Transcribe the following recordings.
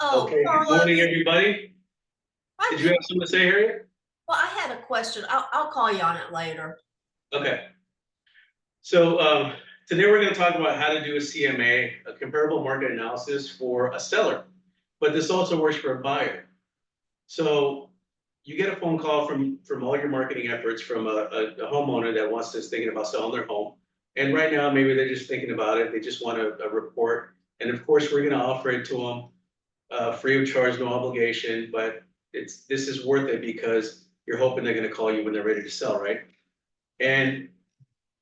Oh, Okay, good morning, Carlos, everybody. I Did you just, have something to say, Harriet? well, I had a question. I'll call you on it later. Okay, so today we're going to talk about how to do a CMA, a comparable market analysis for a seller, but this also works for a buyer. So you get a phone call from all your marketing efforts from a homeowner that wants to is thinking about selling their home, and right now maybe they're just thinking about it. They just want a report, and of course we're going to offer it to them free of charge, no obligation, but this is worth it because you're hoping they're going to call you when they're ready to sell, right? And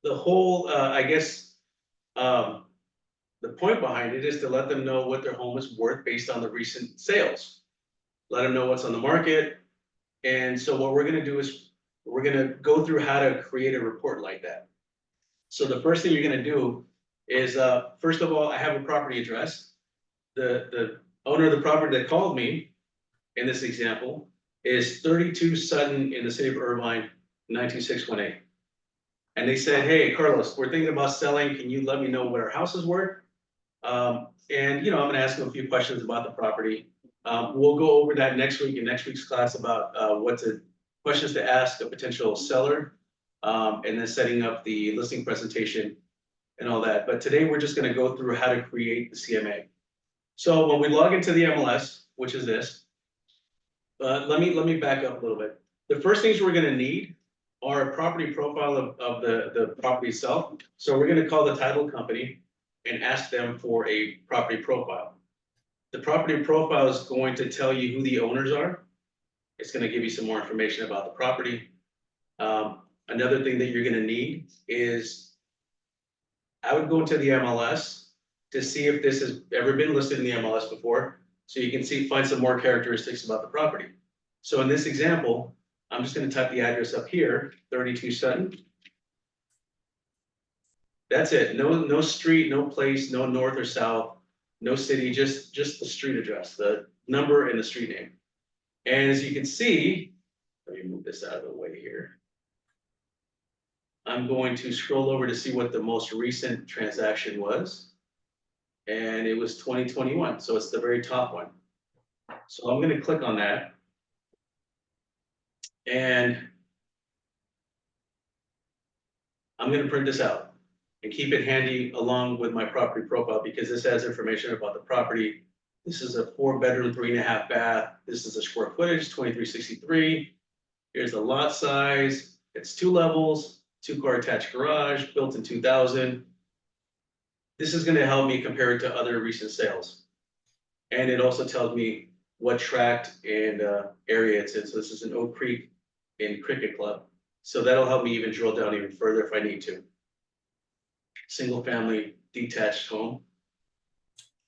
the whole, I guess, um, the point behind it is to let them know what their home is worth based on the recent sales. Let them know what's on the market. And so what we're going to do is we're going to go through how to create a report like that. So the first thing you're going to do is, first of all, I have a property address. The owner of the property that called me in this example is 32 Sutton in the city of Irvine, 92618. And they said, hey, Carlos, we're thinking about selling. Can you let me know what our house is worth? And I'm going to ask them a few questions about the property. We'll go over that next week in next week's class about questions to ask a potential seller, and then setting up the listing presentation and all that. But today we're just going to go through how to create the CMA. So when we log into the MLS, which is this, let me back up a little bit. The first things we're going to need are a property profile of the property itself. So we're going to call the title company and ask them for a property profile. The property profile is going to tell you who the owners are. It's going to give you some more information about the property. Another thing that you're going to need is I would go into the MLS to see if this has ever been listed in the MLS before, so you can find some more characteristics about the property. So in this example, I'm just going to type the address up here, 32 Sutton. That's it. No street, no place, no north or south, no city, just the street address, the number and the street name. And as you can see, let me move this out of the way here. I'm going to scroll over to see what the most recent transaction was. And it was 2021, so it's the very top one. So I'm going to click on that. And I'm going to print this out and keep it handy along with my property profile because this has information about the property. This is a 4-bedroom, 3.5 bath. This is a square footage, 2363. Here's the lot size. It's 2 levels, 2-car attached garage, built in 2000. This is going to help me compare it to other recent sales. And it also tells me what tract and area it's in. So this is an Oak Creek in Cricket Club. So that'll help me even drill down even further if I need to. Single family detached home.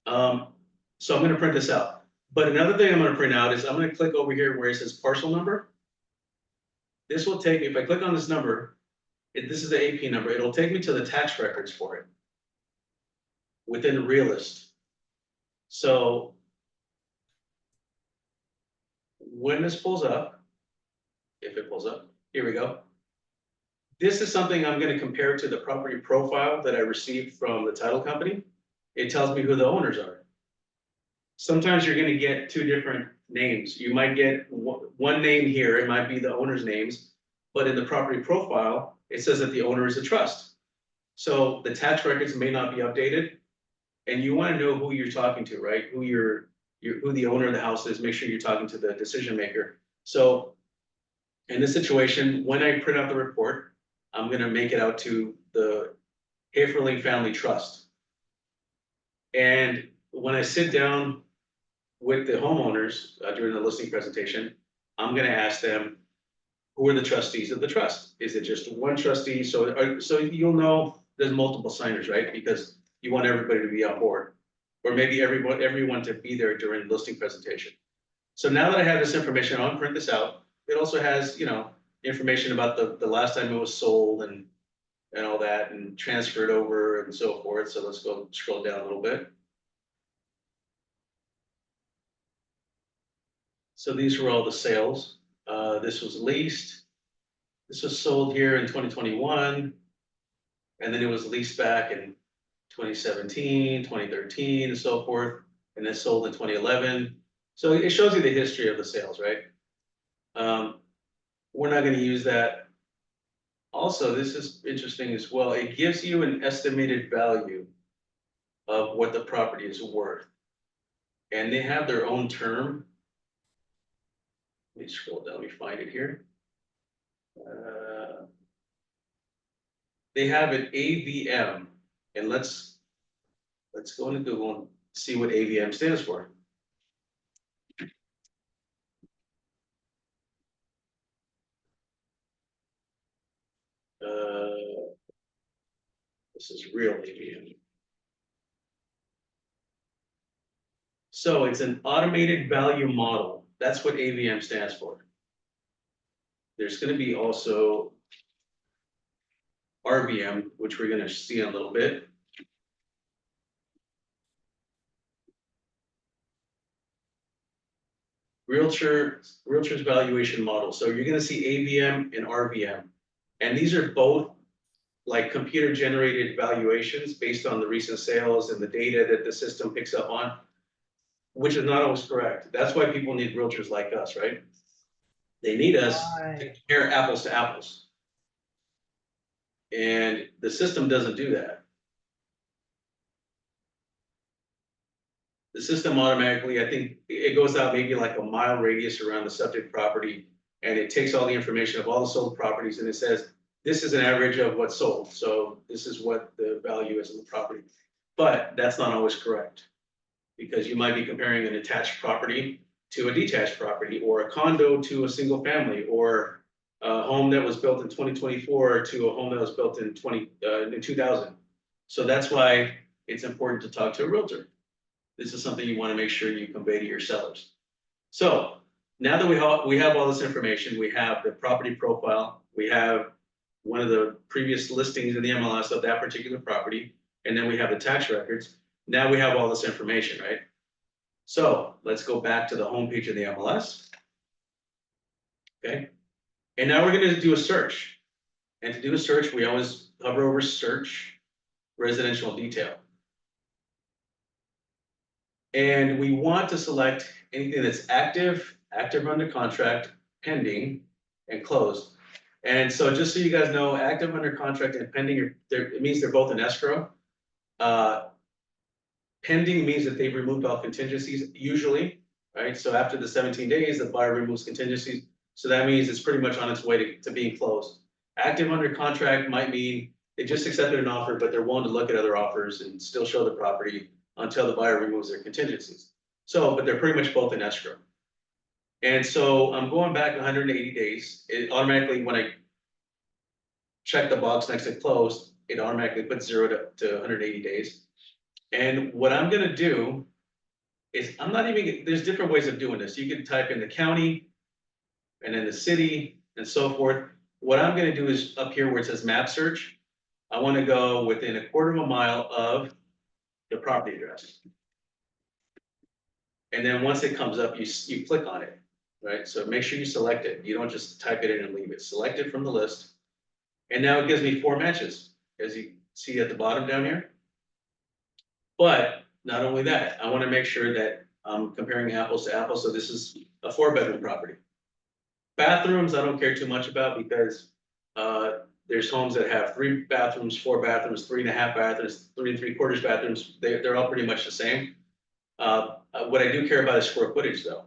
So I'm going to print this out. But another thing I'm going to print out is I'm going to click over here where it says parcel number. This will take me, if I click on this number, this is the AP number, it'll take me to the tax records for it within Realist. So when this pulls up, if it pulls up, here we go. This is something I'm going to compare to the property profile that I received from the title company. It tells me who the owners are. Sometimes you're going to get 2 different names. You might get one name here, it might be the owner's names, but in the property profile, it says that the owner is a trust. So the tax records may not be updated, and you want to know who you're talking to, right? Who who the owner of the house is. Make sure you're talking to the decision maker. So in this situation, when I print out the report, I'm going to make it out to the Haferling Family Trust. And when I sit down with the homeowners during the listing presentation, I'm going to ask them, who are the trustees of the trust? Is it just one trustee? So you'll know there's multiple signers, right? Because you want everybody to be on board, or maybe everyone to be there during the listing presentation. So now that I have this information, I'll print this out. It also has, information about the last time it was sold and all that, and transferred over and so forth. So let's go scroll down a little bit. So these were all the sales. This was leased. This was sold here in 2021. And then it was leased back in 2017, 2013, and so forth. And then sold in 2011. So it shows you the history of the sales, right? We're not gonna use that. Also, this is interesting as well. It gives you an estimated value of what the property is worth. And they have their own term. Let me scroll down, let me find it here. They have an AVM, and let's go into Google and see what AVM stands for. This is real AVM. So it's an automated value model. That's what AVM stands for. There's going to be also RVM, which we're going to see in a little bit. Realtor's valuation model. So you're going to see AVM and RVM. And these are both like computer generated valuations based on the recent sales and the data that the system picks up on, which is not always correct. That's why people need realtors like us, right? They need us to compare apples to apples. And the system doesn't do that. The system automatically, I think it goes out maybe like a mile radius around the subject property, and it takes all the information of all the sold properties and it says, this is an average of what's sold. So this is what the value is of the property. But that's not always correct, because you might be comparing an attached property to a detached property, or a condo to a single family, or a home that was built in 2024 to a home that was built in 2000. So that's why it's important to talk to a realtor. This is something you want to make sure you convey to your sellers. So now that we have all this information, we have the property profile, we have one of the previous listings in the MLS of that particular property, and then we have the tax records. Now we have all this information, right? So let's go back to the homepage of the MLS. Okay. And now we're going to do a search. And to do a search, we always hover over search, residential detail. And we want to select anything that's active, active under contract, pending, and closed. And so just so you guys know, active under contract and pending, it means they're both in escrow. Pending means that they've removed all contingencies usually, right? So after the 17 days, the buyer removes contingencies. So that means it's pretty much on its way to being closed. Active under contract might mean they just accepted an offer, but they're willing to look at other offers and still show the property until the buyer removes their contingencies. So, but they're pretty much both in escrow. And so I'm going back 180 days. It automatically, when I check the box next to closed, it automatically puts 0 to 180 days. And what I'm gonna do is, there's different ways of doing this. You can type in the county and then the city and so forth. What I'm gonna do is up here where it says map search, I wanna go within 1/4 of a mile of the property address. And then once it comes up, you click on it, right? So make sure you select it. You don't just type it in and leave it. Select it from the list. And now it gives me 4 matches, as you see at the bottom down here. But not only that, I want to make sure that I'm comparing apples to apples. So this is a 4-bedroom property. Bathrooms, I don't care too much about, because there's homes that have 3 bathrooms, 4 bathrooms, 3.5 bathrooms, 3 3/4 bathrooms. They're all pretty much the same. What I do care about is square footage though.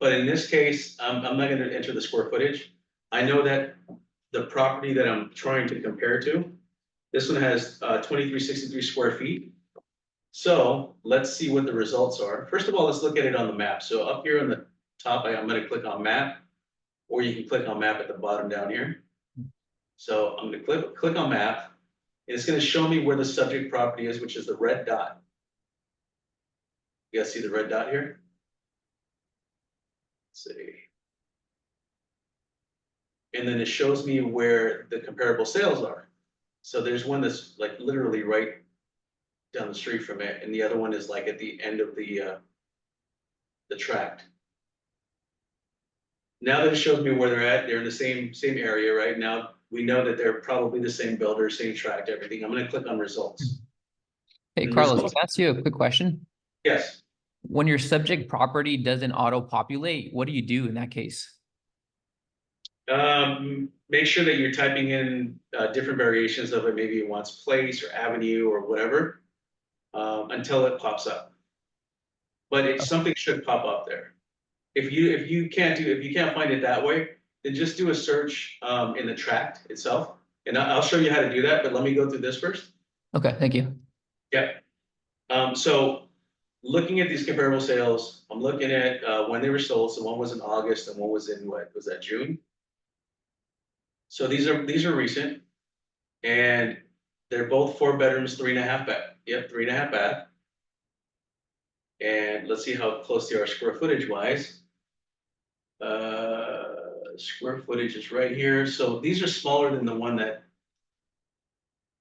But in this case, I'm not going to enter the square footage. I know that the property that I'm trying to compare to, this one has 2363 square feet. So let's see what the results are. First of all, let's look at it on the map. So up here on the top, I'm going to click on map, or you can click on map at the bottom down here. So I'm going to click on map, and it's going to show me where the subject property is, which is the red dot. You guys see the red dot here? Let's see. And then it shows me where the comparable sales are. So there's one that's like literally right down the street from it, and the other one is like at the end of the tract. Now that it shows me where they're at, they're in the same area, right? Now we know that they're probably the same builder, same tract, everything. I'm going to click on results. Hey, And Carlos, results. can I ask you a quick question? Yes. When your subject property doesn't auto-populate, what do you do in that case? Make sure that you're typing in different variations of it. Maybe it wants place or avenue or whatever, until it pops up. But something should pop up there. If you can't find it that way, then just do a search in the tract itself. And I'll show you how to do that, but let me go through this first. Okay, thank you. Yeah. So looking at these comparable sales, I'm looking at when they were sold. So one was in August and one was in what was that, June? So these are recent, and they're both 4 bedrooms, 3.5 bath. Yep, 3.5 bath. And let's see how close they are square footage wise. Square footage is right here. So these are smaller than the one that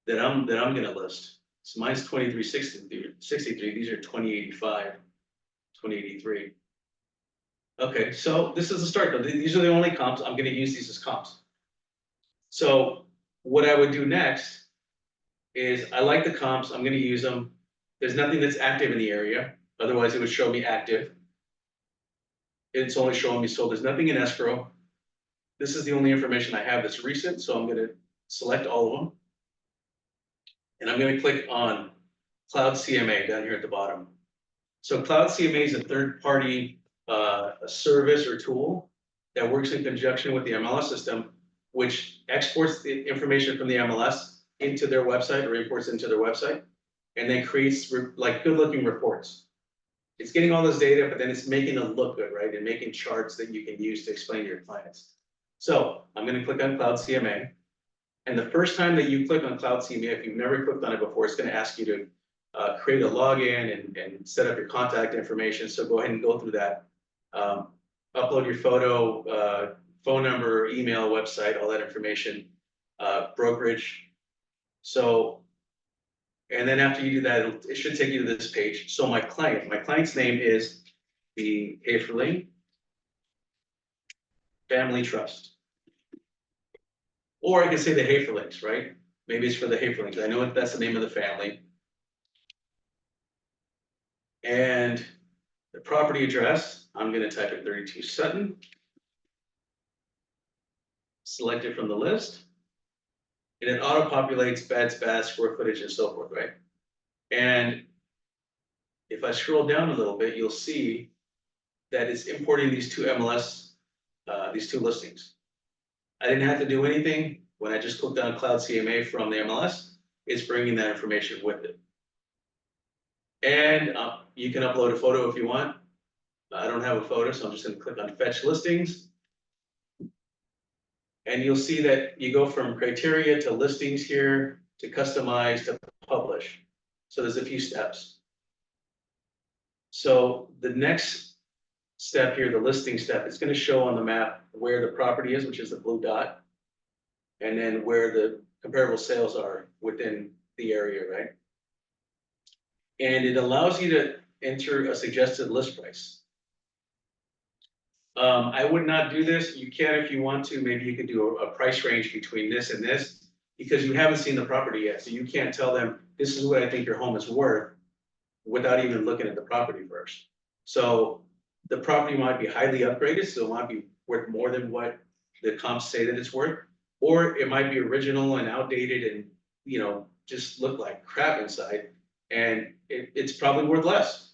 I'm gonna list. So mine's 2363. These are 2085, 2083. Okay, so this is the start though. These are the only comps. I'm gonna use these as comps. So what I would do next is I like the comps. I'm gonna use them. There's nothing that's active in the area. Otherwise it would show me active. It's only showing me sold. There's nothing in escrow. This is the only information I have that's recent. So I'm gonna select all of them. And I'm gonna click on Cloud CMA down here at the bottom. So Cloud CMA is a third-party service or tool that works in conjunction with the MLS system, which exports the information from the MLS into their website or imports into their website, and then creates like good-looking reports. It's getting all this data, but then it's making them look good, right? And making charts that you can use to explain to your clients. So I'm gonna click on Cloud CMA. And the first time that you click on Cloud CMA, if you've never clicked on it before, it's gonna ask you to create a login and set up your contact information. So go ahead and go through that. Upload your photo, phone number, email, website, all that information, brokerage. So, and then after you do that, it should take you to this page. So my client's name is the Haferling Family Trust. Or I can say the Haferlings, right? Maybe it's for the Haferlings. I know that's the name of the family. And the property address, I'm gonna type in 32 Sutton. Select it from the list. And it auto-populates beds, baths, square footage, and so forth, right? And if I scroll down a little bit, you'll see that it's importing these two MLS, these two listings. I didn't have to do anything. When I just clicked on Cloud CMA from the MLS, it's bringing that information with it. And you can upload a photo if you want. I don't have a photo, so I'm just gonna click on Fetch Listings. And you'll see that you go from criteria to listings here, to customize, to publish. So there's a few steps. So the next step here, the listing step, it's gonna show on the map where the property is, which is the blue dot. And then where the comparable sales are within the area, right? And it allows you to enter a suggested list price. I would not do this. You can if you want to. Maybe you could do a price range between this and this, because you haven't seen the property yet. So you can't tell them, this is what I think your home is worth, without even looking at the property first. So the property might be highly upgraded, so it might be worth more than what the comps say that it's worth. Or it might be original and outdated and, you know, just look like crap inside, and it's probably worth less.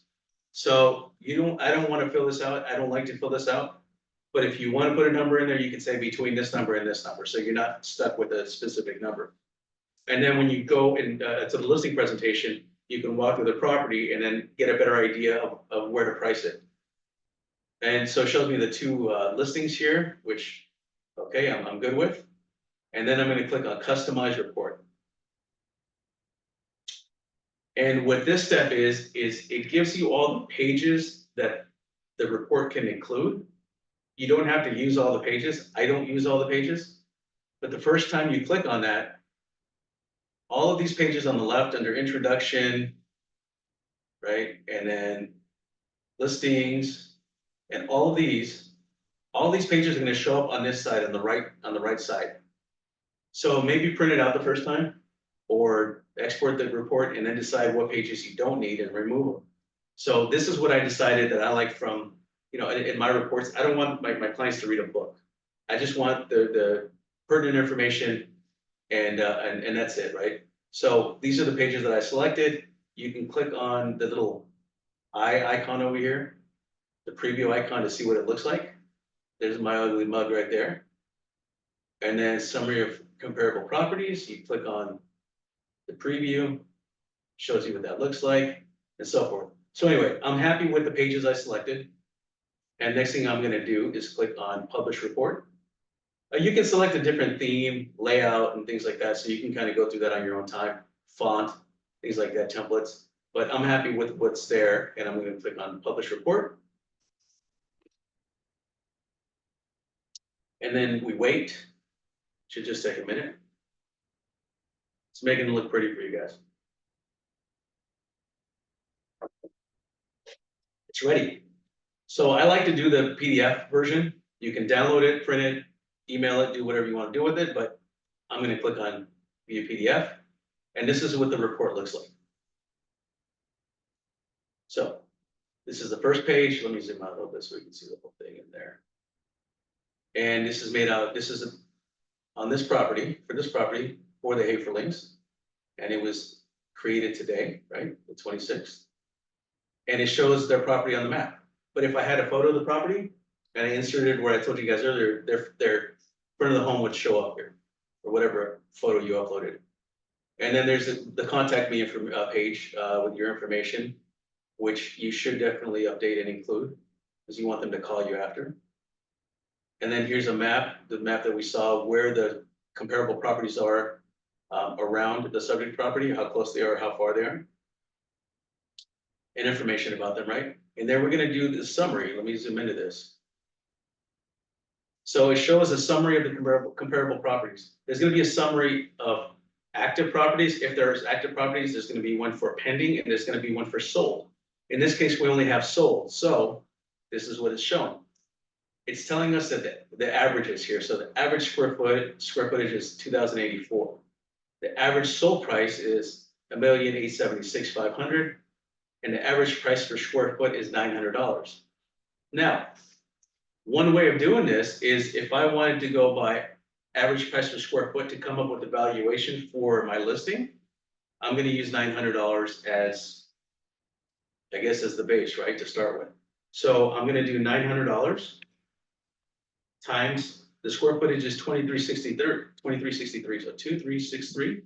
So I don't want to fill this out. I don't like to fill this out. But if you want to put a number in there, you can say between this number and this number. So you're not stuck with a specific number. And then when you go to the listing presentation, you can walk through the property and then get a better idea of where to price it. And so it shows me the two listings here, which, okay, I'm good with. And then I'm going to click on Customize Report. And what this step is it gives you all the pages that the report can include. You don't have to use all the pages. I don't use all the pages. But the first time you click on that, all of these pages on the left under Introduction, right? And then Listings, and all these pages are going to show up on this side on the right side. So maybe print it out the first time, or export the report and then decide what pages you don't need and remove them. So this is what I decided that I like from, you know, in my reports. I don't want my clients to read a book. I just want the pertinent information and that's it, right? So these are the pages that I selected. You can click on the little eye icon over here, the preview icon to see what it looks like. There's my ugly mug right there. And then summary of comparable properties, you click on the preview, shows you what that looks like, and so forth. So anyway, I'm happy with the pages I selected. And next thing I'm gonna do is click on publish report. You can select a different theme, layout, and things like that, so you can kind of go through that on your own time, font, things like that, templates. But I'm happy with what's there, and I'm gonna click on publish report. And then we wait, should just take a minute. It's making it look pretty for you guys. It's ready. So I like to do the PDF version. You can download it, print it, email it, do whatever you want to do with it, but I'm gonna click on view PDF, and this is what the report looks like. So this is the first page. Let me zoom out a little bit so we can see the whole thing in there. And this is made out, this is on this property, for the Haferlings. And it was created today, right, the 26th. And it shows their property on the map. But if I had a photo of the property and I inserted where I told you guys earlier, their front of the home would show up here, or whatever photo you uploaded. And then there's the contact me page with your information, which you should definitely update and include, because you want them to call you after. And then here's a map, the map that we saw where the comparable properties are around the subject property, how close they are, how far they are. And information about them, right? And then we're gonna do the summary. Let me zoom into this. So it shows a summary of the comparable properties. There's gonna be a summary of active properties. If there's active properties, there's gonna be one for pending and there's gonna be one for sold. In this case, we only have sold. So this is what it's showing. It's telling us that the average is here. So the average square footage is 2,084. The average sold price is $1,876,500. And the average price per square foot is $900. Now, one way of doing this is if I wanted to go by average price per square foot to come up with the valuation for my listing, I'm gonna use $900 as, I guess, as the base, right, to start with. So I'm gonna do $900 times, the square footage is 2363, so 2363.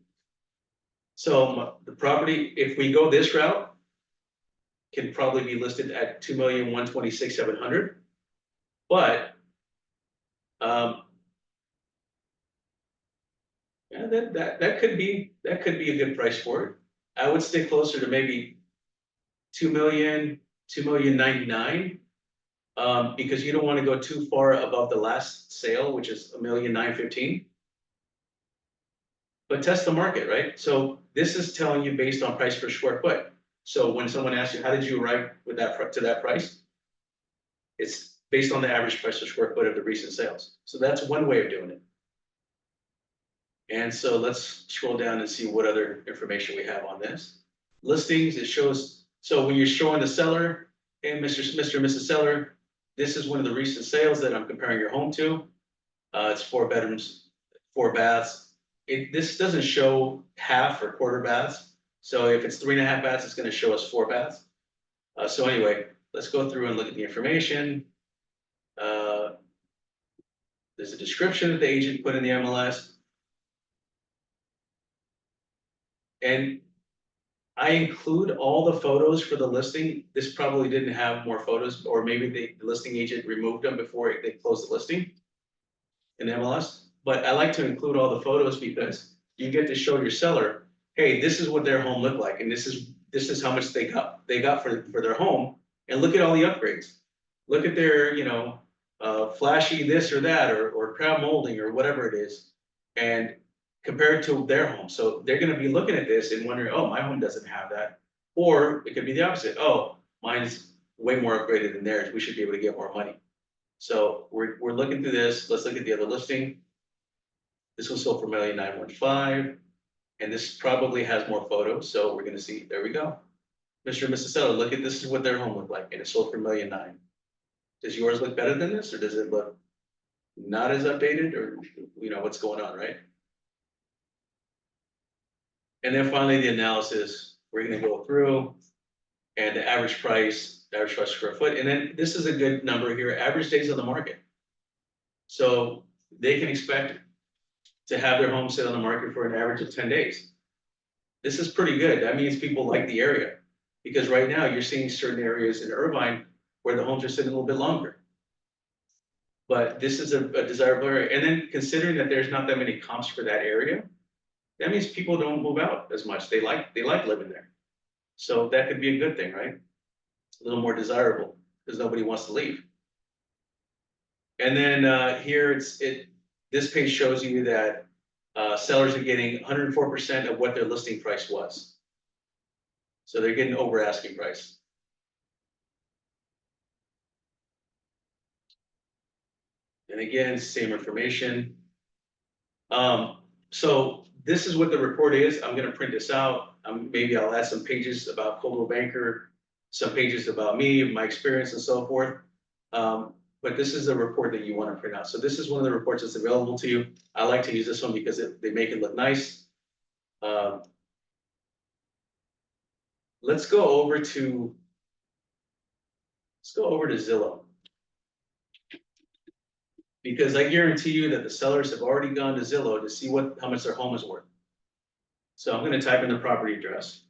So the property, if we go this route, can probably be listed at 2,126,700. But yeah, that could be a good price for it. I would stay closer to maybe 2,099,000, because you don't want to go too far above the last sale, which is 1,915,000. But test the market, right? So this is telling you based on price per square foot. So when someone asks you, how did you arrive with to that price? It's based on the average price per square foot of the recent sales. So that's one way of doing it. And so let's scroll down and see what other information we have on this. Listings, it shows, so when you're showing the seller, hey, Mr. and Mrs. Seller, this is one of the recent sales that I'm comparing your home to. It's 4 bedrooms, 4 baths. This doesn't show half or quarter baths. So if it's 3.5 baths, it's gonna show us 4 baths. So anyway, let's go through and look at the information. There's a description that the agent put in the MLS. And I include all the photos for the listing. This probably didn't have more photos, or maybe the listing agent removed them before they closed the listing in MLS. But I like to include all the photos because you get to show your seller, hey, this is what their home looked like, and this is how much they got for their home, and look at all the upgrades. Look at their, flashy this or that, or crowd molding or whatever it is, and compare it to their home. So they're going to be looking at this and wondering, oh, my home doesn't have that, or it could be the opposite. Oh, mine's way more upgraded than theirs. We should be able to get more money. So we're looking through this. Let's look at the other listing. This was sold for $1,915,000. And this probably has more photos, so we're gonna see, there we go. Mr. and Mrs. Seller, look at, this is what their home looked like, and it sold for $1.9 million. Does yours look better than this, or does it look not as updated, or, you know, what's going on, right? And then finally, the analysis, we're gonna go through, and the average price square foot, and then this is a good number here, average days on the market. So they can expect to have their home sit on the market for an average of 10 days. This is pretty good. That means people like the area. Because right now you're seeing certain areas in Irvine where the homes are sitting a little bit longer. But this is a desirable area. And then considering that there's not that many comps for that area, that means people don't move out as much. They like living there. So that could be a good thing, right? A little more desirable because nobody wants to leave. And then here this page shows you that sellers are getting 104% of what their listing price was. So they're getting over asking price. And again, same information. So this is what the report is. I'm gonna print this out. Maybe I'll add some pages about Coldwell Banker, some pages about me, my experience and so forth. But this is the report that you wanna print out. So this is one of the reports that's available to you. I like to use this one because they make it look nice. Let's go over to Zillow. Because I guarantee you that the sellers have already gone to Zillow to see how much their home is worth. So I'm gonna type in the property address.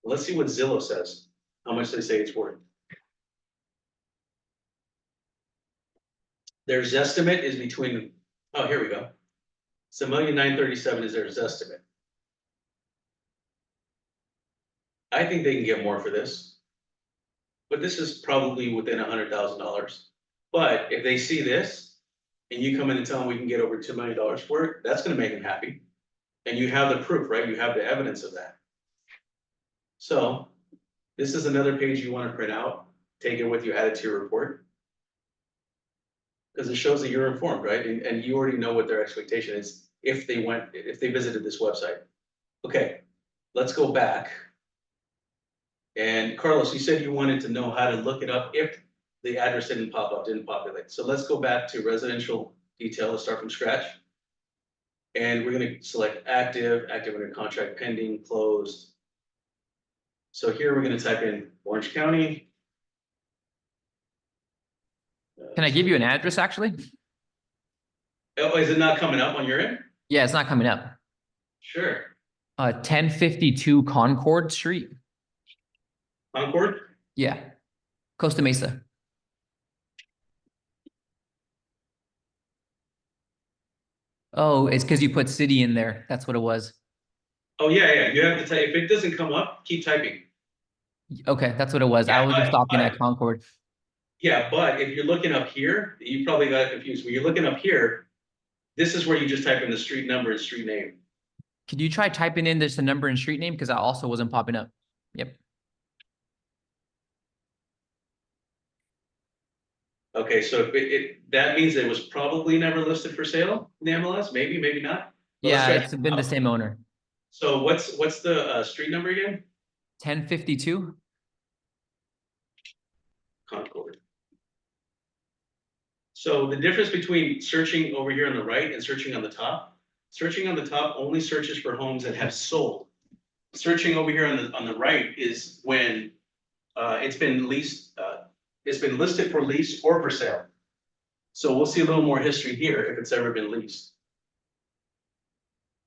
Let's see what Zillow says, how much they say it's worth. Their estimate is between, oh, here we go. So $1,937,000 is their estimate. I think they can get more for this. But this is probably within $100,000. But if they see this, and you come in and tell them we can get over $2 million for it, that's gonna make them happy. And you have the proof, right? You have the evidence of that. So this is another page you wanna print out, take it with you, add it to your report. Because it shows that you're informed, right? And you already know what their expectation is if they visited this website. Okay, let's go back. And Carlos, you said you wanted to know how to look it up if the address didn't populate. So let's go back to residential detail, let's start from scratch. And we're gonna select active under contract, pending, closed. So here we're gonna type in Orange County. Can I give you an address actually? Oh, is it not coming up on your end? Yeah, it's not coming up. Sure. 1052 Concord Street. Concord? Yeah. Costa Mesa. Oh, it's because you put city in there. That's what it was. Oh, yeah, you have to type, if it doesn't come up, keep typing. Okay, that's what it was. I Yeah, was just stopping at Concord. Yeah, but if you're looking up here, you probably got confused. When you're looking up here, this is where you just type in the street number and street name. Could you try typing in this number and street name? Because that also wasn't popping up. Yep. Okay, so if that means it was probably never listed for sale in the MLS, maybe, maybe not. But Yeah, it's been the same owner. So what's the street number again? 1052. Concord. So the difference between searching over here on the right and searching on the top only searches for homes that have sold. Searching over here on the right is when it's been leased, it's been listed for lease or for sale. So we'll see a little more history here if it's ever been leased.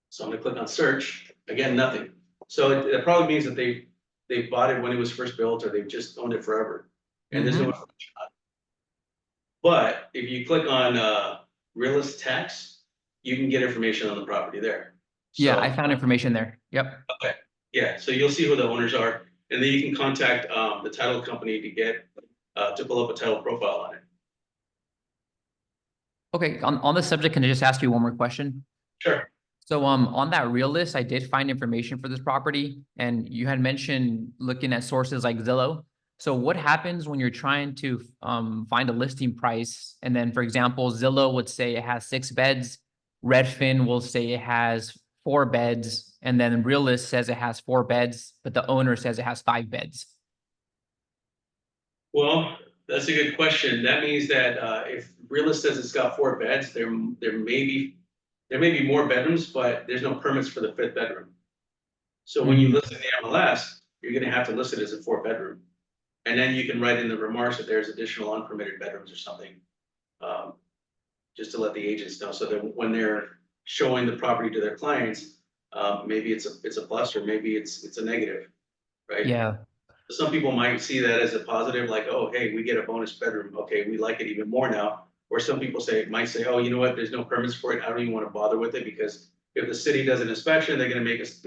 So I'm gonna click on search, again, nothing. So it probably means that they bought it when it was first built, or they've just owned it forever. And there's no information on it. But if you click on realist tax, you can get information on the property there. Yeah, So, I found information there. Yep. okay, yeah, so you'll see who the owners are, and then you can contact the title company to get to pull up a title profile on it. Okay, on this subject, can I just ask you one more question? Sure. So on that real list, I did find information for this property, and you had mentioned looking at sources like Zillow. So what happens when you're trying to find a listing price? And then, for example, Zillow would say it has 6 beds. Redfin will say it has 4 beds. And then Realist says it has 4 beds, but the owner says it has 5 beds. Well, that's a good question. That means that if realist says it's got 4 beds, there may be more bedrooms, but there's no permits for the 5th bedroom. So when you list in the MLS, you're gonna have to list it as a 4-bedroom. And then you can write in the remarks that there's additional unpermitted bedrooms or something. Just to let the agents know, so that when they're showing the property to their clients, maybe it's a plus or maybe it's a negative, right? Yeah. Some people might see that as a positive, like, oh, hey, we get a bonus bedroom. Okay, we like it even more now. Or some people might say, oh, you know what, there's no permits for it. I don't even want to bother with it because if the city does an inspection, they're gonna make us,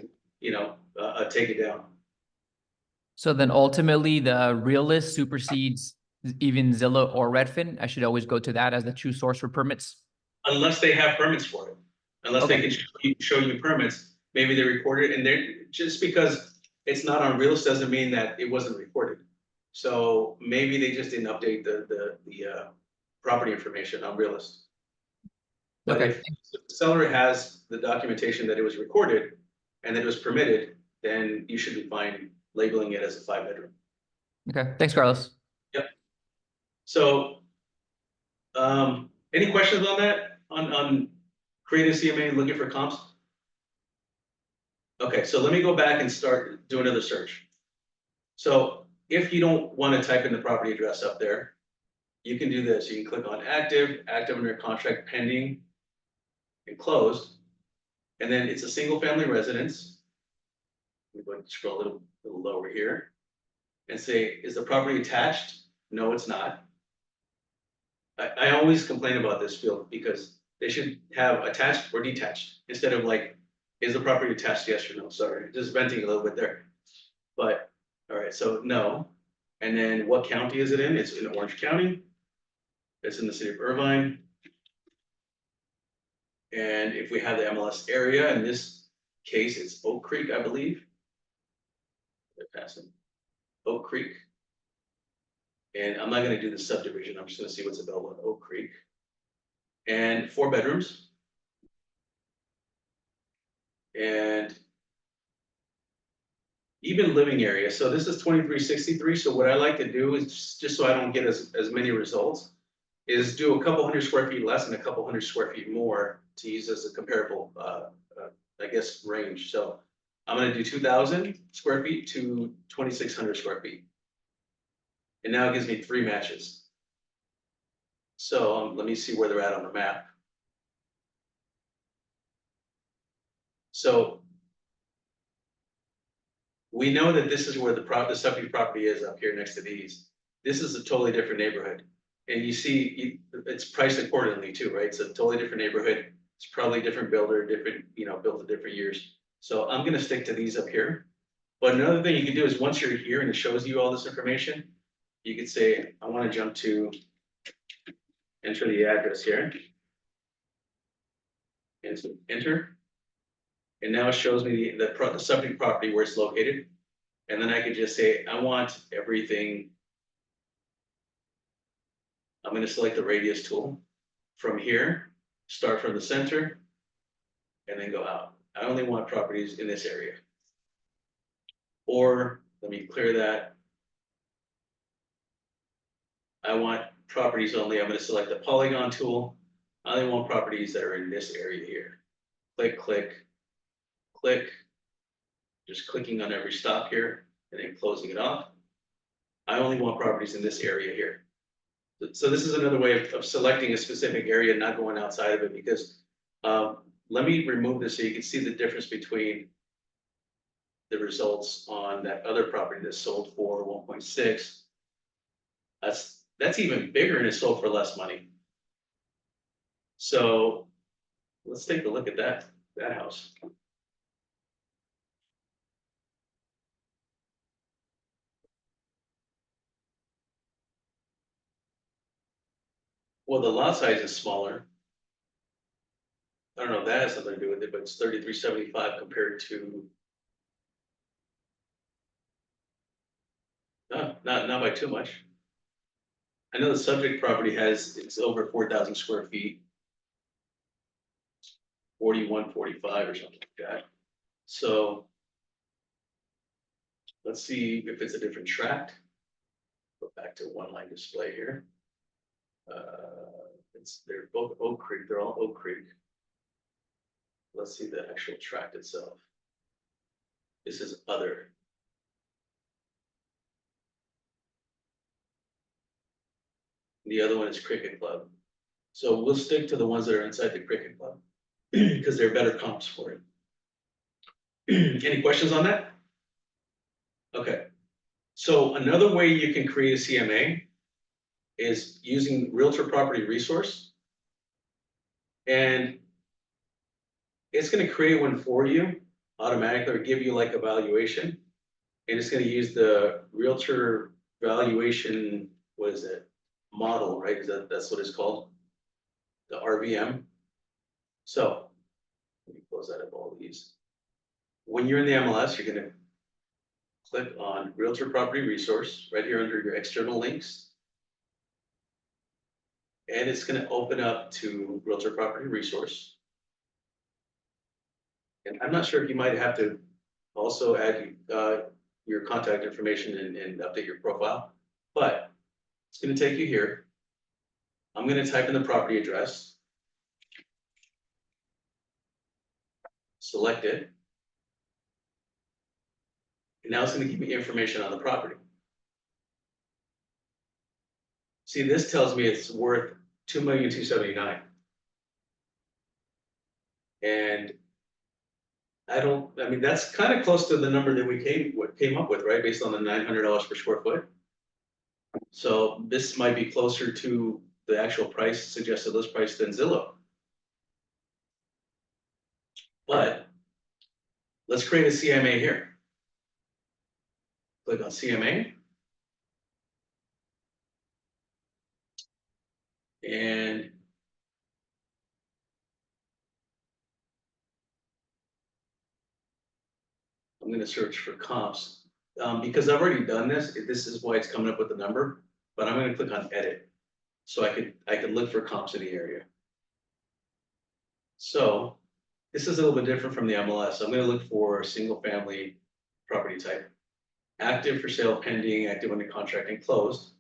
take it down. So then ultimately the Realist supersedes even Zillow or Redfin. I should always go to that as the true source for permits. Unless they have permits for it. Unless they Okay. can show you permits, maybe they recorded it, and they're, just because it's not on Realist doesn't mean that it wasn't recorded. So maybe they just didn't update the property information on Realist. But Okay. if the seller has the documentation that it was recorded and that it was permitted, then you should be fine labeling it as a 5-bedroom. Okay. Thanks, Carlos. Yep. So, any questions on that? On creating CMA, looking for comps? Okay, so let me go back and start doing another search. So if you don't want to type in the property address up there, you can do this. You can click on active under contract, pending, and closed. And then it's a single family residence. I'm going to scroll a little lower here and say, is the property attached? No, it's not. I always complain about this field because they should have attached or detached instead of like, is the property attached? Yes or no? Sorry, just venting a little bit there. But, all right, so no. And then what county is it in? It's in Orange County. It's in the city of Irvine. And if we have the MLS area, in this case, it's Oak Creek, I believe. They're passing Oak Creek. And I'm not gonna do the subdivision. I'm just gonna see what's available in Oak Creek. And 4 bedrooms. And even living area. So this is 2363. So what I like to do is, just so I don't get as many results, is do a couple hundred square feet less and a couple hundred square feet more to use as a comparable, I guess, range. So I'm gonna do 2,000 square feet to 2,600 square feet. And now it gives me 3 matches. So let me see where they're at on the map. So we know that this is where the subject property is up here next to these. This is a totally different neighborhood. And you see, it's priced accordingly too, right? It's a totally different neighborhood. It's probably a different builder, different, built in different years. So I'm gonna stick to these up here. But another thing you can do is once you're here and it shows you all this information, you could say, I wanna jump to, enter the address here. And so enter. And now it shows me the subject property where it's located. And then I could just say, I want everything. I'm gonna select the radius tool. From here, start from the center, and then go out. I only want properties in this area. Or, let me clear that. I want properties only, I'm gonna select the polygon tool. I only want properties that are in this area here. Click, click, click. Just clicking on every stop here, and then closing it off. I only want properties in this area here. So this is another way of selecting a specific area, not going outside of it, because let me remove this so you can see the difference between the results on that other property that sold for 1.6. That's even bigger and it sold for less money. So let's take a look at that house. Well, the lot size is smaller. I don't know if that has something to do with it, but it's 3375 compared to No, not by too much. I know the subject property it's over 4,000 square feet. 41, 45 or something like that. So. Let's see if it's a different tract. Go back to one line display here. They're both Oak Creek, they're all Oak Creek. Let's see the actual tract itself. This is other. The other one is Cricket Club. So we'll stick to the ones that are inside the Cricket Club because they're better comps for it. Any questions on that? Okay. So another way you can create a CMA is using Realtor Property Resource. And it's going to create one for you automatically or give you like a valuation. And it's going to use the Realtor valuation, what is it? Model, right? That's what it's called? The RVM. So let me close out of all these. When you're in the MLS, you're going to click on Realtor Property Resource right here under your external links. And it's going to open up to Realtor Property Resource. And I'm not sure if you might have to also add your contact information and update your profile, but it's going to take you here. I'm going to type in the property address, select it, and now it's going to give me information on the property. See, this tells me it's worth $2,279,000, and I mean, that's kind of close to the number that we came up with, right? Based on the $900 per square foot. So this might be closer to the actual price, suggested list price than Zillow. But let's create a CMA here. Click on CMA. And I'm going to search for comps. Because I've already done this, this is why it's coming up with the number, but I'm going to click on edit. So I could look for comps in the area. So this is a little bit different from the MLS. I'm going to look for a single family property type. Active for sale, pending, active under contract, and closed.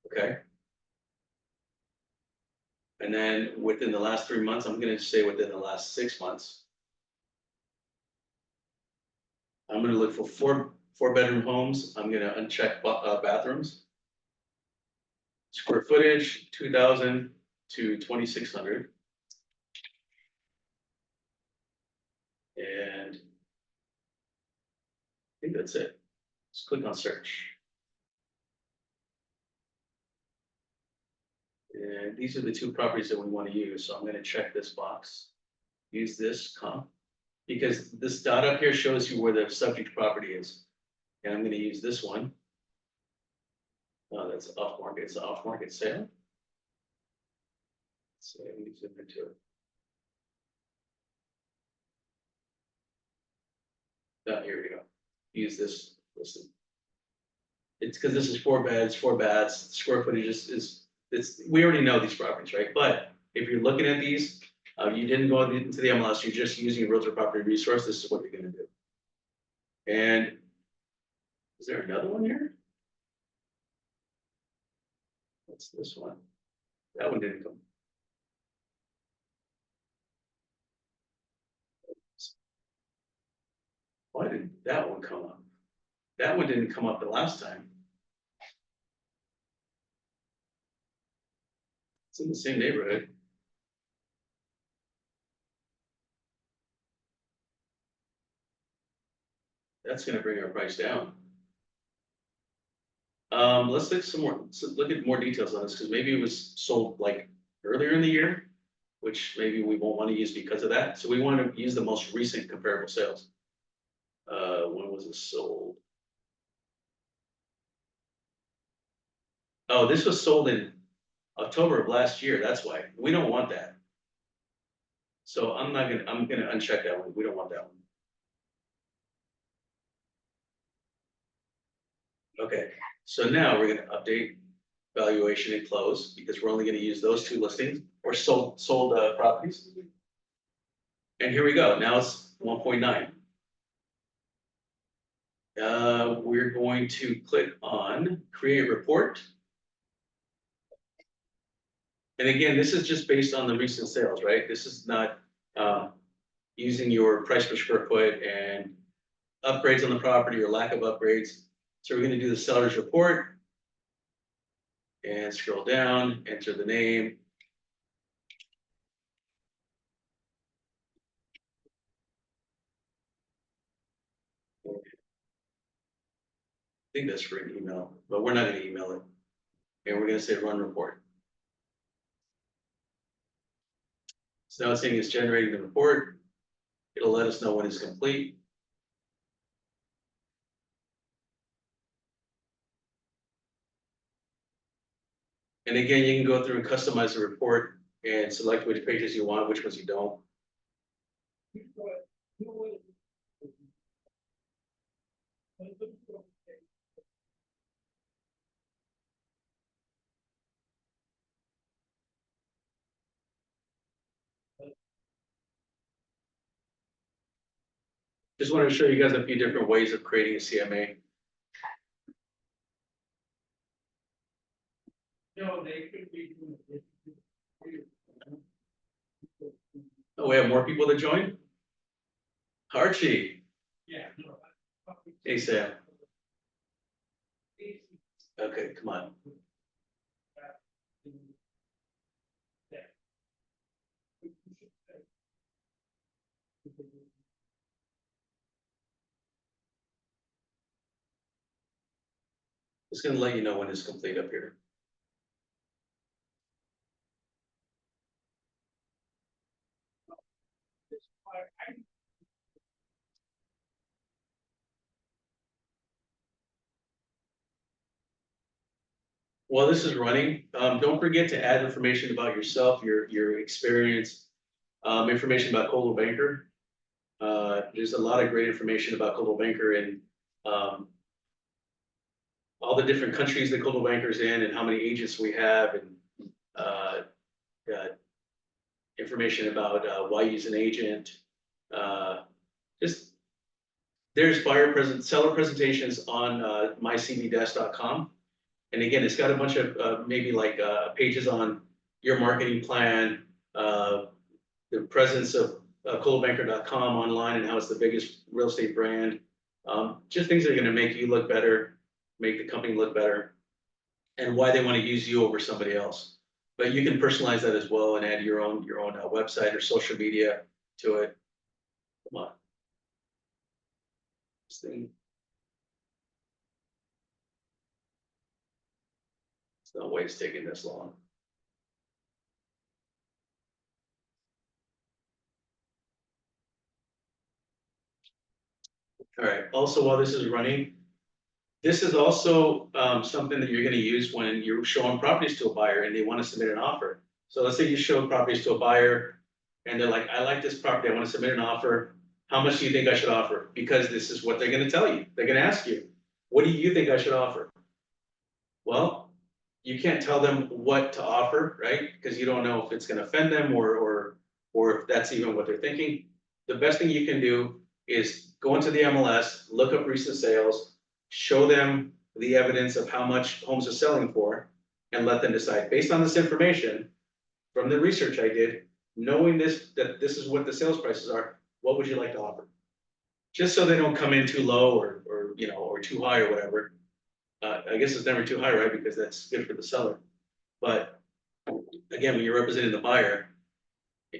Okay. And then within the last 3 months, I'm going to say within the last 6 months. I'm going to look for four bedroom homes. I'm going to uncheck bathrooms. Square footage, 2,000 to 2,600. And I think that's it. Just click on search. And these are the two properties that we want to use. So I'm going to check this box. Use this comp. Because this dot up here shows you where the subject property is. And I'm going to use this one. Oh, that's off market. It's an off market sale. So I need to zoom into it. Oh, here we go. Use this listing. It's because this is 4 beds, 4 baths. Square footage is we already know these properties, right? But if you're looking at these, you didn't go into the MLS, you're just using a Realtor Property Resource, this is what you're going to do. And is there another one here? What's this one? That one didn't come. Why did that one come up? That one didn't come up the last time. It's in the same neighborhood. That's going to bring our price down. Let's look at more details on this because maybe it was sold like earlier in the year, which maybe we won't want to use because of that. So we want to use the most recent comparable sales. When was it sold? Oh, this was sold in October of last year. That's why we don't want that. So I'm gonna uncheck that one. We don't want that one. Okay. So now we're gonna update valuation and close, because we're only gonna use those two listings or sold properties. And here we go, now it's 1.9. We're going to click on create report. And again, this is just based on the recent sales, right? This is not using your price per square foot and upgrades on the property or lack of upgrades. So we're gonna do the seller's report. And scroll down, enter the name. I think that's for an email, but we're not gonna email it. And we're gonna say run report. So now it's saying it's generating the report. It'll let us know when it's complete. And again, you can go through and customize the report and select which pages you want, which ones you don't. Just want to show you guys a few different ways of creating a CMA. No, they could be. Oh, we have more people to join? Archie, Yeah. hey Sam, okay, come on. Just gonna let you know when it's complete up here. While this is running, don't forget to add information about yourself, your experience, information about Coldwell Banker. There's a lot of great information about Coldwell Banker and all the different countries that Coldwell Banker's in and how many agents we have and uh, information about why use an agent. Just there's seller presentations on mycvdesk.com. And again, it's got a bunch of maybe like pages on your marketing plan, the presence of coldwellbanker.com online and how it's the biggest real estate brand. Just things that are gonna make you look better, make the company look better, and why they wanna use you over somebody else. But you can personalize that as well and add your own website or social media to it. Come on. This thing. There's no way it's taking this long. All right, also while this is running, this is also something that you're gonna use when you're showing properties to a buyer and they wanna submit an offer. So let's say you show properties to a buyer and they're like, I like this property, I wanna submit an offer. How much do you think I should offer? Because this is what they're gonna tell you. They're gonna ask you, what do you think I should offer? Well, you can't tell them what to offer, right? Because you don't know if it's gonna offend them or if that's even what they're thinking. The best thing you can do is go into the MLS, look up recent sales, show them the evidence of how much homes are selling for, and let them decide. Based on this information, from the research I did, knowing that this is what the sales prices are, what would you like to offer? Just so they don't come in too low or too high or whatever. I guess it's never too high, right? Because that's good for the seller. But again, when you're representing the buyer,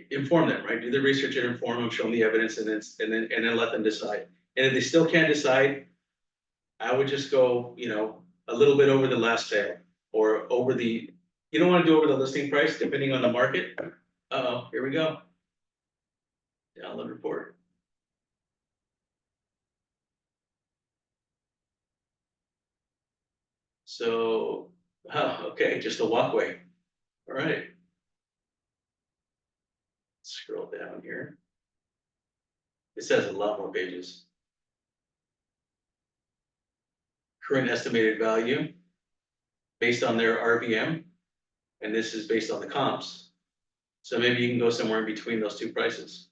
inform them, right? Do the research and inform them, show them the evidence, and then let them decide. And if they still can't decide, I would just go, a little bit over the last sale or over the. You don't want to do over the listing price, depending on the market. Uh-oh, here we go. Download report. So, okay, just a walkway. All right. Scroll down here. It says a lot more pages. Current estimated value. based on their RVM, and this is based on the comps. So maybe you can go somewhere in between those two prices.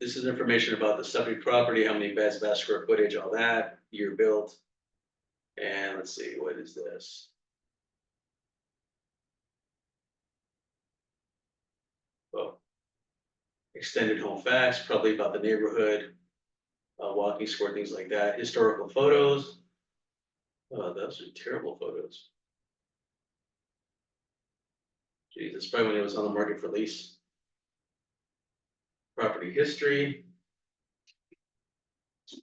This is information about the subject property, how many beds, bath, square footage, all that, year built. And let's see, what is this? Oh, extended home facts, probably about the neighborhood, walking score, things like that. Historical photos. Oh, those are terrible photos. Geez, that's probably when it was on the market for lease. Property history.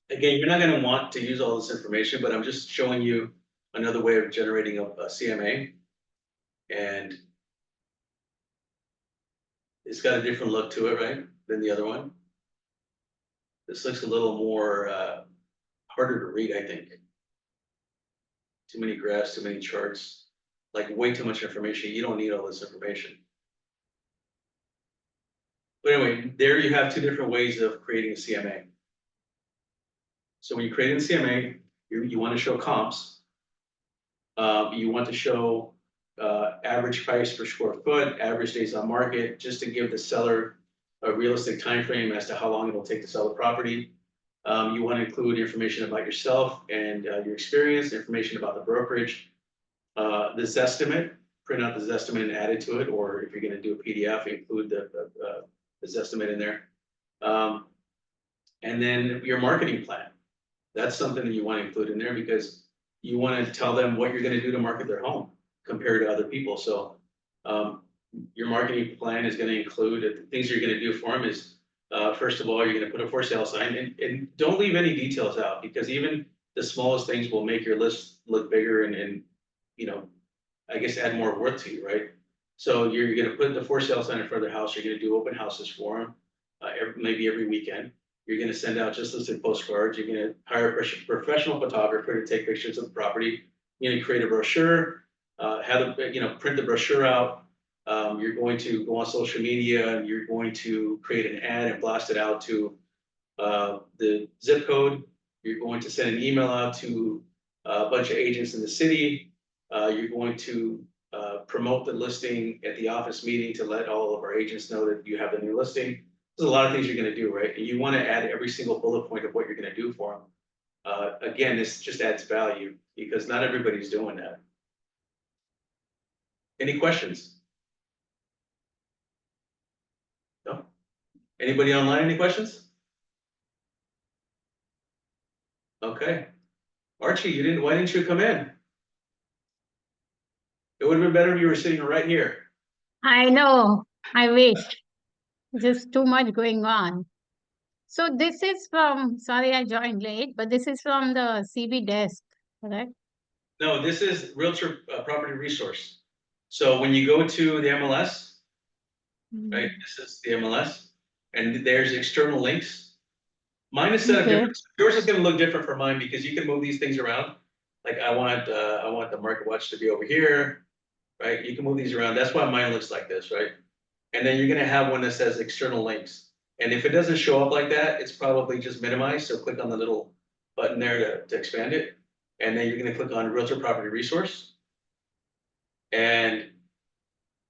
Again, you're not going to want to use all this information, but I'm just showing you another way of generating a CMA. And it's got a different look to it, right, than the other one. This looks a little more harder to read, I think. Too many graphs, too many charts, like way too much information. You don't need all this information. But anyway, there you have two different ways of creating a CMA. So when you create a CMA, you want to show comps. You want to show average price per square foot, average days on market, just to give the seller a realistic time frame as to how long it will take to sell the property. You want to include information about yourself and your experience, information about the brokerage, the Zestimate, print out the Zestimate and add it to it, or if you're going to do a PDF, include the Zestimate in there. And then your marketing plan. That's something that you want to include in there because you want to tell them what you're going to do to market their home compared to other people. So your marketing plan is going to include the things you're going to do for them is, first of all, you're going to put a for sale sign and don't leave any details out because even the smallest things will make your list look bigger and you know, I guess add more worth to you, right? So you're going to put the for sale sign in front of their house. You're going to do open houses for them, maybe every weekend. You're going to send out just listed postcards. You're going to hire a professional photographer to take pictures of the property. You're going to create a brochure, print the brochure out. You're going to go on social media and you're going to create an ad and blast it out to the zip code. You're going to send an email out to a bunch of agents in the city. You're going to promote the listing at the office meeting to let all of our agents know that you have the new listing. There's a lot of things you're going to do, right? And you want to add every single bullet point of what you're going to do for them. Again, this just adds value because not everybody's doing that. Any questions? No? Anybody online, any questions? Okay. Archie, why didn't you come in? It would have been better if you were sitting right here. I know. I wish. Just too much going on. So this is from, sorry I joined late, but this is from the CB desk, correct? No, this is Realtor Property Resource. So when you go to the MLS, right, this is the MLS, and there's external links. Mine is set up different. Yours is going to look different from mine because you can move these things around. Like I want the market watch to be over here, right? You can move these around. That's why mine looks like this, right? And then you're going to have one that says external links. And if it doesn't show up like that, it's probably just minimized. So click on the little button there to expand it. And then you're going to click on Realtor Property Resource. And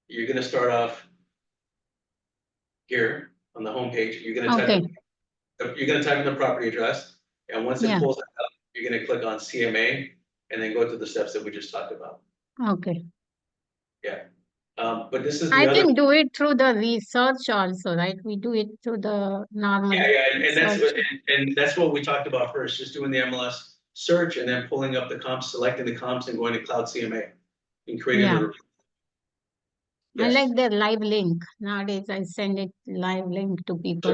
you're going to start off here on the home page. You're going to type in the property address. And once it pulls it up, you're going to click on CMA and then go to the steps that we just talked about. Okay. Yeah. But this is I can do it through the research also, right? We do it through the normal. And that's what we talked about first, just doing the MLS search and then pulling up the comps, selecting the comps and going to Cloud CMA and creating the report. Yes. I like the live link. Nowadays I send it live link to people.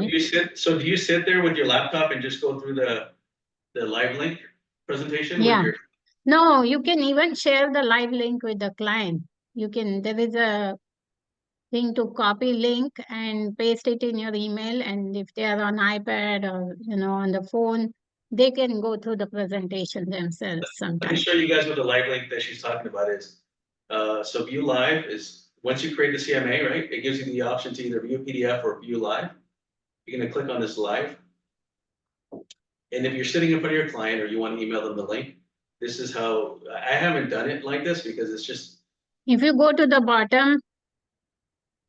So do you sit there with your laptop and just go through the live link presentation? Yeah. No, you can even share the live link with the client. There is a thing to copy link and paste it in your email. And if they are on iPad or, on the phone, they can go through the presentation themselves sometimes. Let me show you guys what the live link that she's talking about is. So view live is, once you create the CMA, right, it gives you the option to either view PDF or view live. You're going to click on this live. And if you're sitting in front of your client or you want to email them the link, this is how, I haven't done it like this because it's just, If you go to the bottom,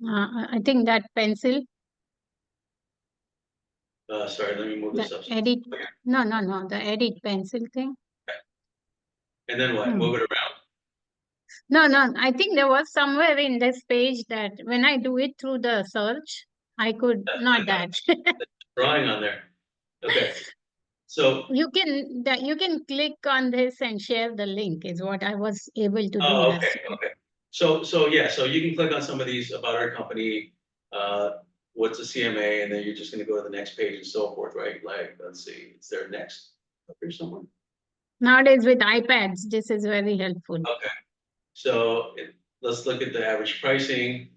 I think that pencil, sorry, let me move the this up. edit, no, the edit pencil thing. And then what? Hmm. Move it around? No, I think there was somewhere in this page that when I do it through the search, I could, not that. Drawing on there. Okay. So, You can click on this and share the link is what I was able to do oh, last okay, time. okay. So yeah, so you can click on some of these about our company, what's a CMA, and then you're just gonna go to the next page and so forth, right? Like, let's see, is there next up here somewhere? Nowadays with iPads, this is very helpful. Okay, so let's look at the average pricing,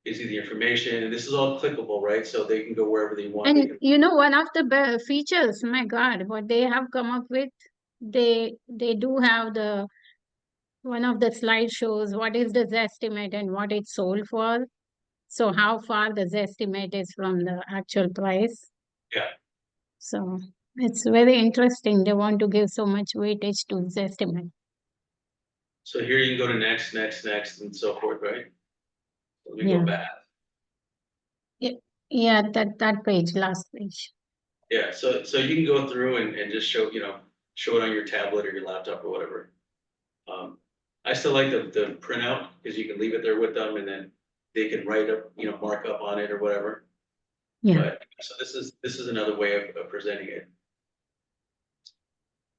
gives you the information, and this is all clickable, right? So they can go wherever they want. They And can- you know, one of the features, my God, what they have come up with, they do have the one of the slide shows what is the estimate and what it's sold for. So how far the estimate is from the actual price. Yeah, So it's very interesting. They want to give so much weightage to this estimate. so here you can go to next, and so forth, right? Let me Yeah. go back. Yeah, that page, last page. Yeah, so you can go through and just show, show it on your tablet or your laptop or whatever. I still like the printout because you can leave it there with them and then they can write up, mark up on it or whatever. Yeah. But, so this is another way of presenting it.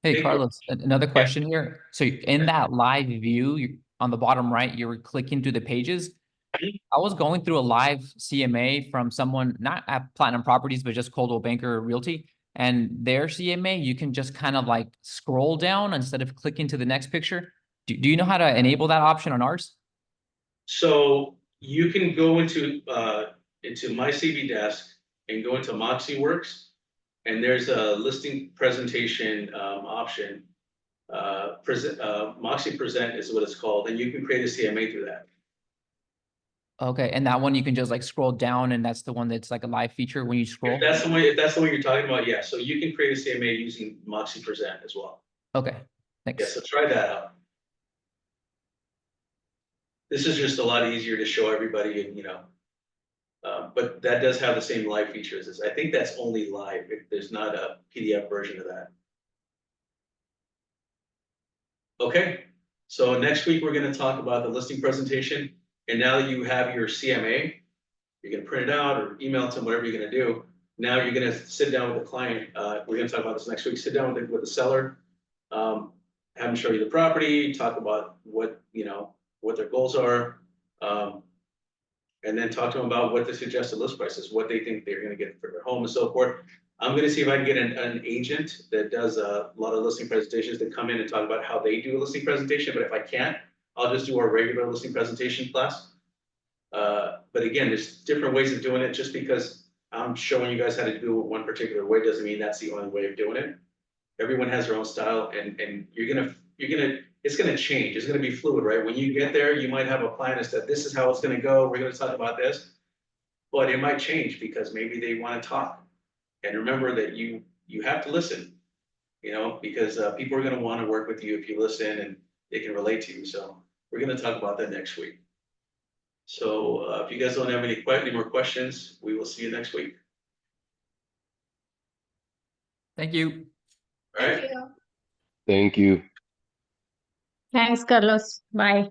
Hey, Big Carlos, another Yeah. question here. So in that live view, on the bottom right, you were clicking through the pages. Mhm. I was going through a live CMA from someone, not at Platinum Properties, but just Coldwell Banker Realty. And their CMA, you can just kind of like scroll down instead of clicking to the next picture. Do you know how to enable that option on ours? So you can go into my CV desk and go into Moxie Works, and there's a listing presentation option. Moxie Present is what it's called, and you can create a CMA through that. Okay, and that one you can just like scroll down, and that's the one that's like a live feature when you scroll. If that's the one you're talking about, yeah. So you can create a CMA using Moxie Present as well. Okay, Yeah, thanks. so try that out. This is just a lot easier to show everybody, and but that does have the same live features as I think that's only live. There's not a PDF version of that. Okay, so next week we're going to talk about the listing presentation, and now that you have your CMA, you're going to print it out or email it to them, whatever you're going to do. Now you're going to sit down with the client. We're going to talk about this next week. Sit down with the seller, have them show you the property, talk about what their goals are, and then talk to them about what the suggested list price is, what they think they're going to get for their home and so forth. I'm going to see if I can get an agent that does a lot of listing presentations to come in and talk about how they do a listing presentation. But if I can't, I'll just do our regular listing presentation class. But again, there's different ways of doing it. Just because I'm showing you guys how to do it one particular way doesn't mean that's the only way of doing it. Everyone has their own style, and it's gonna change. It's gonna be fluid, right? When you get there, you might have a plan as to this is how it's gonna go. We're gonna talk about this, but it might change because maybe they want to talk. And remember that you have to listen, because people are gonna want to work with you if you listen and they can relate to you. So we're gonna talk about that next week. So if you guys don't have any more questions, we will see you next week. Thank you. All right. Thank you. Thank you. Thanks, Carlos. Bye.